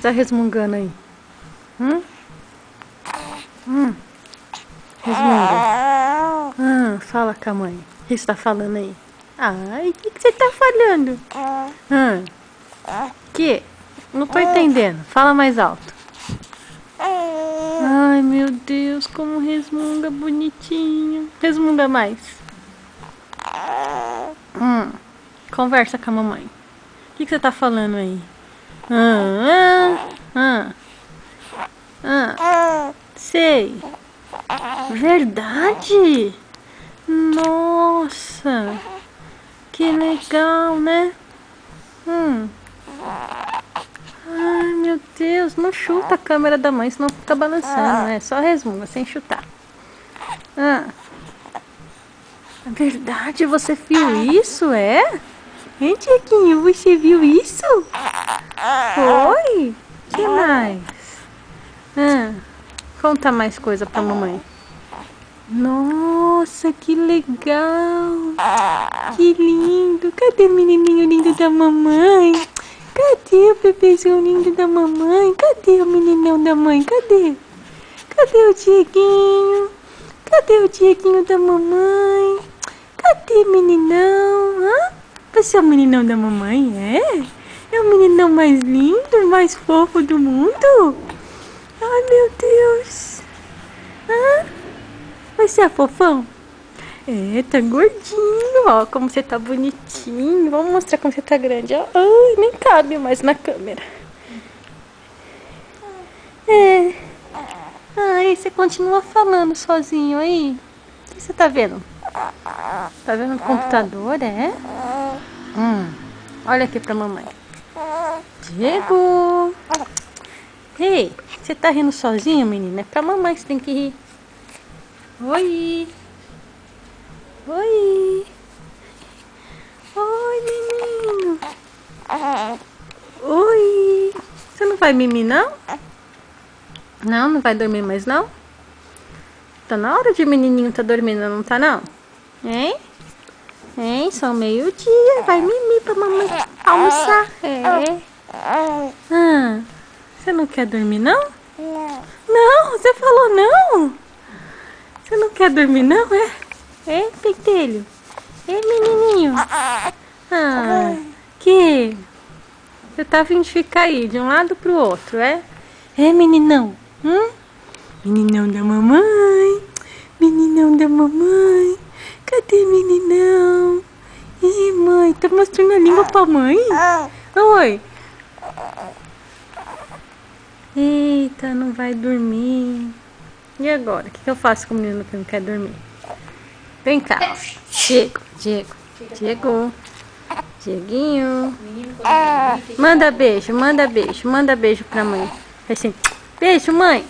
tá resmungando aí? Resmunga. Fala com a mãe. O que você tá falando aí? Ai, o que você tá falando? Que? Não tô entendendo. Fala mais alto. Ai, meu Deus, como resmunga bonitinho. Resmunga mais. Conversa com a mamãe. O que você tá falando aí? Sei. Verdade? Nossa. Que legal, né? Ai, meu Deus. Não chuta a câmera da mãe, senão fica balançando, né? Só resmunga, sem chutar. Verdade, você viu isso, é? Hein, Tiaguinho, você viu isso? Foi? Que mais? Conta mais coisa pra mamãe. Nossa, que legal! Que lindo! Cadê o menininho lindo da mamãe? Cadê o bebezinho lindo da mamãe? Cadê o meninão da mãe? Cadê? Cadê o Dieguinho? Cadê o Dieguinho da mamãe? Cadê meninão? Você é o meninão da mamãe, é? É o meninão mais lindo, mais fofo do mundo? Ai, meu Deus! Você é fofão? É, tá gordinho, ó, como você tá bonitinho. Vamos mostrar como você tá grande, ó. Ai, nem cabe mais na câmera. Ai, você continua falando sozinho aí? O que você tá vendo? Tá vendo no computador, é? Olha aqui pra mamãe. Diego! Ei, você tá rindo sozinho, menina? É pra mamãe que você tem que rir. Oi! Oi! Oi, menino! Oi! Você não vai mimir, não? Não? Não vai dormir mais, não? Tá na hora de menininho tá dormindo, não tá, não? Hein? Hein? São meio-dia. Vai mimir pra mamãe almoçar. Você não quer dormir, não? Não, você falou não? Você não quer dormir, não, é? É, pentelho? É, menininho? Que? Você tá vindo ficar aí de um lado pro outro, é? É, meninão? Meninão da mamãe? Meninão da mamãe? Cadê meninão? Ih, mãe, tá mostrando a língua pra mãe? Oi. Eita, não vai dormir. E agora? O que eu faço com o menino que não quer dormir? Vem cá. Diego. Dieguinho. Manda beijo pra mãe. Assim, beijo, mãe.